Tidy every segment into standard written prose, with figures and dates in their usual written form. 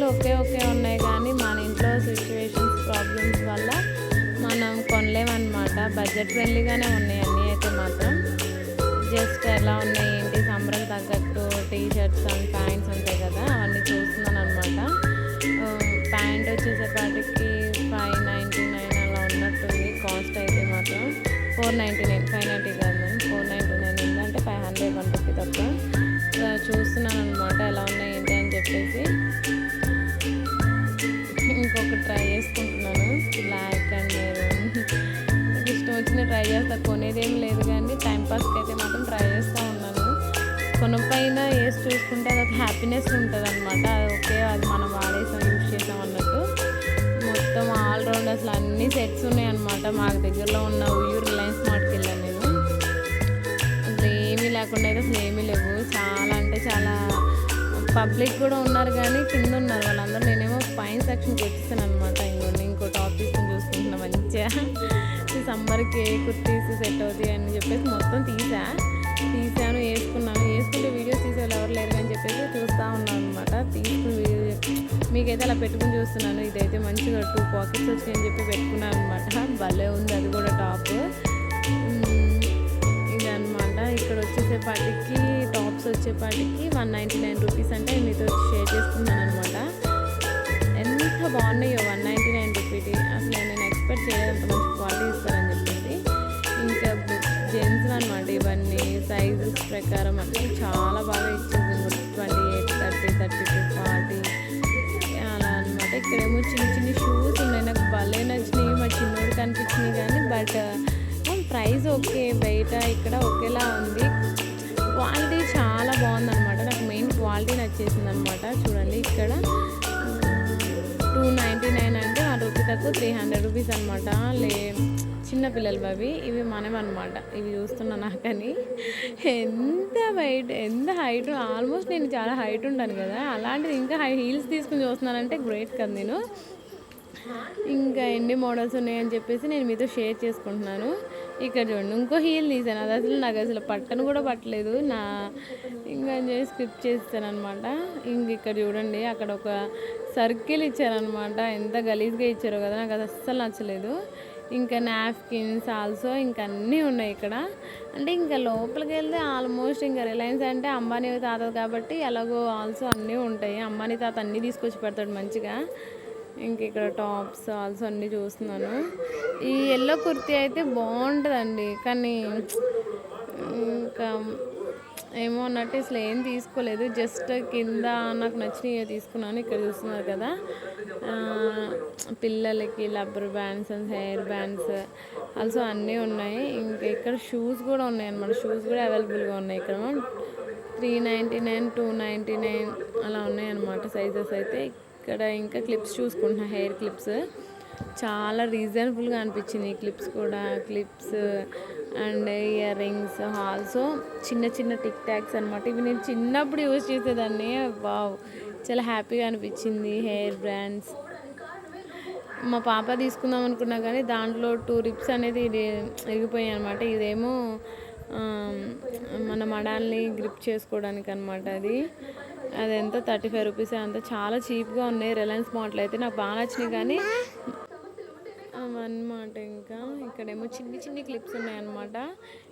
Okay ఉన్నాయి కానీ మన ఇంట్లో సిచ్యువేషన్స్ ప్రాబ్లమ్స్ వల్ల మనం కొనలేమన్నమాట. బడ్జెట్ ఫ్రెండ్లీగానే ఉన్నాయి అన్నీ అయితే మాత్రం. జస్ట్ ఎలా ఉన్నాయి ఏంటి సమ్మర్కి తగ్గట్టు టీ షర్ట్స్ అండ్ ప్యాంట్స్ ఉంటాయి కదా, అవన్నీ చూస్తున్నాను అనమాట. ప్యాంట్ వచ్చేసేపాటికి 599 అలా ఉన్నట్టుంది కాస్ట్ అయితే మాత్రం. 499, 590 కాదు మేడం, 499 ఉందంటే 500 150 తప్ప. చూస్తున్నాను అనమాట ఎలా ఉన్నాయి ఏంటి అని చెప్పేసి. ఇంకొకటి ట్రై చేసుకుంటున్నాను, బ్లాక్ అండ్ మెరూన్. ఇష్టం వచ్చింది ట్రై చేస్తా, కొనేదేం లేదు కానీ టైంపాస్కి అయితే మాత్రం ట్రై చేస్తూ ఉన్నాను. కొనపైన వేసి చూసుకుంటే అదొక హ్యాపీనెస్ ఉంటుంది అనమాట. అది ఓకే, అది మనం వాడేసాం, యూజ్ చేసాం అన్నట్టు. మొత్తం ఆల్రౌండ్ అసలు అన్ని సెట్స్ ఉన్నాయి అనమాట. మాకు దగ్గరలో ఉన్న రిలయన్స్ మార్ట్కి వెళ్ళాను నేను. అసలు ఏమీ లేకుండా అయితే అసలు ఏమీ లేవు. చాలా అంటే చాలా పబ్లిక్ కూడా ఉన్నారు కానీ కింద ఉన్నారు వాళ్ళందరూ. నేనేమో పైన సెక్షన్కి వచ్చేసాను అనమాట. ఇంకో టాప్ తీసుకుని చూసుకుంటున్నా మంచిగా. సమ్మర్కి ఏ కుర్తీస్ సెట్ అవుతాయి అని చెప్పేసి మొత్తం తీసాను, వేసుకుంటే వీడియోస్ తీసేవాళ్ళు ఎవరు లేరు అని చెప్పేసి చూస్తూ ఉన్నాను అనమాట. తీసుకుని మీకైతే అలా పెట్టుకుని చూస్తున్నాను. ఇదైతే మంచిగా 2 పాకెట్స్ వచ్చాయని చెప్పి పెట్టుకున్నాను అనమాట. భలే ఉంది అది కూడా టాప్. ఇదనమాట. ఇక్కడ వచ్చేసేపాటికి టాప్స్ వచ్చేపాటికి 199 రూపీస్ అంటే మీతో షేర్ చేసుకున్నాను అనమాట. ఎంత బాగున్నాయో 199 రూపీకి. అసలు నేను ఎక్స్పెక్ట్ చేయలేదు అంత మంచి క్వాలిటీ ఇస్తారని చెప్పేసి. ఇంకా జెంట్స్ అనమాట ఇవన్నీ సైజెస్ ప్రకారం అంటే చాలా బాగా ఇచ్చింది. 28, 30, 32, 40 అలా అనమాట. ఇక్కడేమో చిన్న షూస్ ఉన్నాయి, నాకు భలే నచ్చినాయి. మా చిన్నోడికి అనిపించినాయి కానీ బట్ ప్రైస్ ఓకే, బయట ఇక్కడ ఒకేలా ఉంది. క్వాలిటీ చాలా బాగుందన్నమాట. నాకు మెయిన్ క్వాలిటీ నచ్చేసింది అనమాట. చూడండి ఇక్కడ 299 అంటే 1 రూపీ తక్కువ 300 రూపీస్ అనమాట. చిన్నపిల్లలు అవి, ఇవి మనమన్నమాట. ఇవి చూస్తున్నా నాకని ఎంత హైట్, ఆల్మోస్ట్ నేను చాలా హైట్ ఉంటాను కదా, అలాంటిది ఇంకా హీల్స్ తీసుకుని చూస్తున్నానంటే గ్రేట్ కదా నేను. ఇంకా ఎన్ని మోడల్స్ ఉన్నాయని చెప్పేసి నేను మీతో షేర్ చేసుకుంటున్నాను. ఇక్కడ చూడండి ఇంకో హీల్ తీసాను, అది నాకు అసలు పట్టను కూడా పట్టలేదు. ఇంకా స్కిప్ చేస్తాను అనమాట. ఇంక ఇక్కడ చూడండి అక్కడ ఒక సర్కిల్ ఇచ్చారనమాట. ఎంత గలీజ్గా ఇచ్చారో కదా, నాకు అది అస్సలు నచ్చలేదు. ఇంకా నాప్కిన్స్ ఆల్సో ఇంకా అన్నీ ఉన్నాయి ఇక్కడ. అంటే ఇంకా లోపలికి వెళ్తే ఆల్మోస్ట్ ఇంకా రిలయన్స్ అంటే అంబానీ తాత కాబట్టి ఎలాగో ఆల్సో అన్నీ ఉంటాయి. అంబానీ తాత అన్నీ తీసుకొచ్చి పెడతాడు మంచిగా. ఇంక ఇక్కడ టాప్స్ ఆల్సో అన్నీ చూస్తున్నాను. ఈ ఎల్లో కుర్తీ అయితే బాగుంటుందండి కానీ ఇంకా ఏమో అన్నట్టు అసలు ఏం తీసుకోలేదు. జస్ట్ కింద నాకు నచ్చినవి తీసుకున్నాను. ఇక్కడ చూస్తున్నారు కదా పిల్లలకి rubber bands and hair bands also అన్నీ ఉన్నాయి. ఇంకా ఇక్కడ షూస్ కూడా ఉన్నాయి అన్నమాట. షూస్ కూడా అవైలబుల్గా ఉన్నాయి ఇక్కడ. 399, 299 అలా ఉన్నాయి అన్నమాట సైజెస్ అయితే. ఇక్కడ ఇంకా క్లిప్స్ చూసుకుంటున్నా, హెయిర్ క్లిప్స్ చాలా రీజనబుల్గా అనిపించింది. ఈ క్లిప్స్ కూడా, clips and ear rings also చిన్న టిక్ టాక్స్ అనమాట. ఇవి నేను చిన్నప్పుడు యూజ్ చేసేదాన్ని. వావ్, చాలా హ్యాపీగా అనిపించింది. హెయిర్ బ్రాండ్స్ మా పాప తీసుకుందాం అనుకున్నా కానీ దాంట్లో 2 రిప్స్ అనేది ఇరిగిపోయాయి అనమాట. ఇదేమో మన మడాల్ని గ్రిప్ చేసుకోవడానికి అనమాట. అది ఎంత 35 రూపీస్ అంత, చాలా చీప్గా ఉన్నాయి. రిలయన్స్ మార్ట్లో అయితే నాకు బాగా నచ్చినాయి కానీ అవన్నమాట. ఇంకా ఇక్కడేమో చిన్ని క్లిప్స్ ఉన్నాయన్నమాట.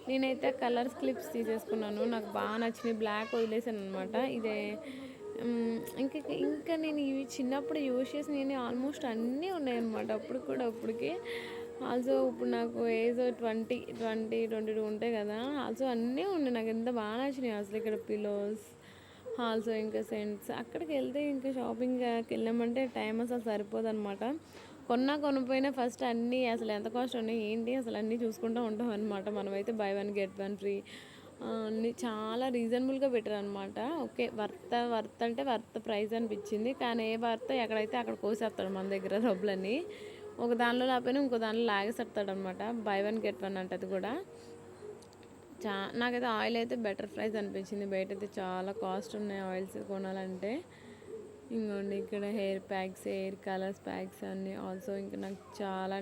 నేనైతే కలర్స్ క్లిప్స్ తీసేసుకున్నాను, నాకు బాగా నచ్చినాయి. బ్లాక్ వదిలేసాను అనమాట. ఇదే ఇంకా నేను ఇవి చిన్నప్పుడు యూజ్ చేసి నేను ఆల్మోస్ట్ అన్నీ ఉన్నాయన్నమాట. అప్పటికి ఆల్సో ఇప్పుడు నాకు ఏజ్ 20-22 ఉంటాయి కదా, ఆల్సో అన్నీ ఉన్నాయి. నాకు ఎంత బాగా నచ్చినాయి అసలు. ఇక్కడ పిలోస్ ఆల్సో ఇంకా సెంట్స్. అక్కడికి వెళ్తే ఇంకా షాపింగ్కి వెళ్ళామంటే టైం అసలు సరిపోదు అనమాట. కొనపోయినా ఫస్ట్ అన్నీ అసలు ఎంత కాస్ట్ ఉన్నాయి ఏంటి అసలు అన్నీ చూసుకుంటూ ఉంటాం అనమాట. మనమైతే బై 1 get 1 ఫ్రీ అన్నీ చాలా రీజనబుల్గా పెట్టారు అనమాట. ఓకే, వర్త్ అంటే వర్త్ ప్రైస్ అనిపించింది. కానీ ఏ వర్త్ ఎక్కడైతే అక్కడ కోసేస్తాడు మన దగ్గర డబ్బులన్నీ. ఒక దానిలో లేకపోయినా ఇంకో దానిలో లాగేసేస్తాడు అనమాట. బై 1 get 1 అంటే అది కూడా. నాకైతే ఆయిల్ అయితే బెటర్ ప్రైస్ అనిపించింది. బయట అయితే చాలా కాస్ట్ ఉన్నాయి ఆయిల్స్ కొనాలంటే. ఇంకోండి ఇక్కడ hair packs, hair colours packs అన్నీ ఆల్సో ఇంకా నాకు చాలా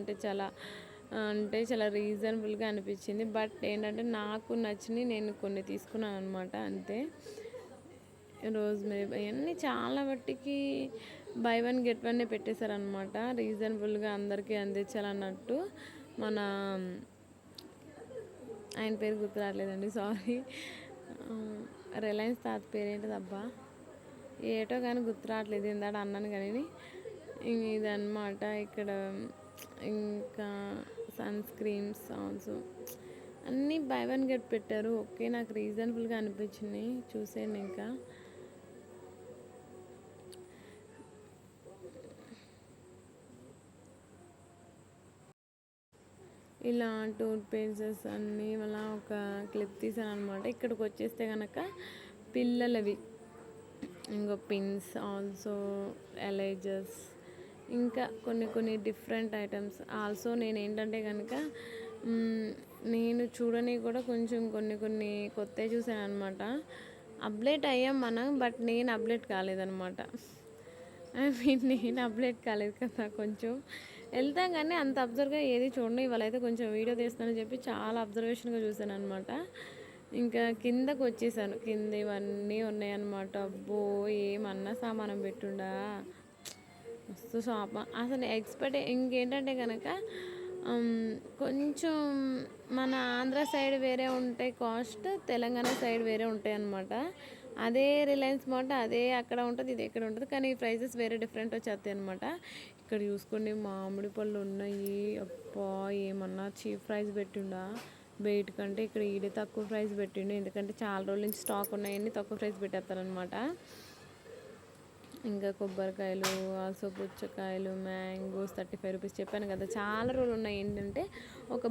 రీజనబుల్గా అనిపించింది. బట్ ఏంటంటే నాకు నచ్చినవి నేను కొన్ని తీసుకున్నాను అనమాట అంతే. రోజ్మెరీ అవన్నీ చాలా మట్టికి బై వన్ గెట్ వన్నే పెట్టేశారనమాట. రీజనబుల్గా అందరికీ అందించాలన్నట్టు. మన ఆయన పేరు గుర్తు రావట్లేదండి, సారీ. రిలయన్స్ తాత పేరేంటిది అబ్బా, ఏటో కానీ గుర్తు రావట్లేదు, ఇందాక అన్నాను కానీ. ఇదన్నమాట ఇక్కడ. ఇంకా సన్ స్క్రీమ్స్ ఆల్సో అన్నీ బై వన్ గెట్ పెట్టారు. ఓకే, నాకు రీజనబుల్గా అనిపించింది. చూసేయండి. ఇంకా ఇలా టూత్ పేస్టెస్ అన్నీ అలా ఒక క్లిప్ తీసాను అనమాట. ఇక్కడికి వచ్చేస్తే కనుక పిల్లలవి ఇంకో పిన్స్, ఆల్సో ఎలైజర్స్, ఇంకా కొన్ని డిఫరెంట్ ఐటమ్స్. ఆల్సో నేను ఏంటంటే కనుక నేను చూడని కూడా కొంచెం కొన్ని కొత్తవి చూసాను అనమాట. అప్డేట్ అయ్యాం మనం, బట్ నేను అప్డేట్ కాలేదనమాట. నేను అప్డేట్ కాలేదు కదా, కొంచెం వెళ్తాం కానీ అంత అబ్జర్వ్గా ఏది చూడండి. ఇవాళ అయితే కొంచెం వీడియో తీస్తానని చెప్పి చాలా అబ్జర్వేషన్గా చూసాను అనమాట. ఇంకా కిందకు వచ్చేసాను. కింద ఇవన్నీ ఉన్నాయన్నమాట. అబ్బో, ఏమన్నా సామానం పెట్టుండా మస్తు షాప్. అసలు ఎక్స్పెక్ట్ ఇంకేంటంటే కనుక కొంచెం మన ఆంధ్ర సైడ్ వేరే ఉంటాయి కాస్ట్, తెలంగాణ సైడ్ వేరే ఉంటాయి అన్నమాట. అదే రిలయన్స్ మాట అదే అక్కడ ఉంటుంది, ఇది ఎక్కడ ఉంటుంది, కానీ ప్రైజెస్ వేరే డిఫరెంట్ వచ్చేస్తాయి అనమాట. ఇక్కడ చూసుకోండి, మామిడి పళ్ళు ఉన్నాయి. అబ్బా, ఏమన్నా చీప్ ప్రైస్ పెట్టిండా బయట కంటే. ఇక్కడ ఈడే తక్కువ ప్రైస్ పెట్టిండు, ఎందుకంటే చాలా రోజుల నుంచి స్టాక్ ఉన్నాయని తక్కువ ప్రైస్ పెట్టేస్తారనమాట. ఇంకా కొబ్బరికాయలు, ఆల్సో పుచ్చకాయలు, మ్యాంగోస్ 35 రూపీస్ చెప్పాను కదా. చాలా రోజులు ఉన్నాయి. ఏంటంటే ఒక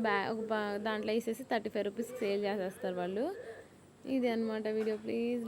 దాంట్లో వేసేసి 35 రూపీస్కి సేల్ చేసేస్తారు వాళ్ళు. ఇది అనమాట వీడియో. ప్లీజ్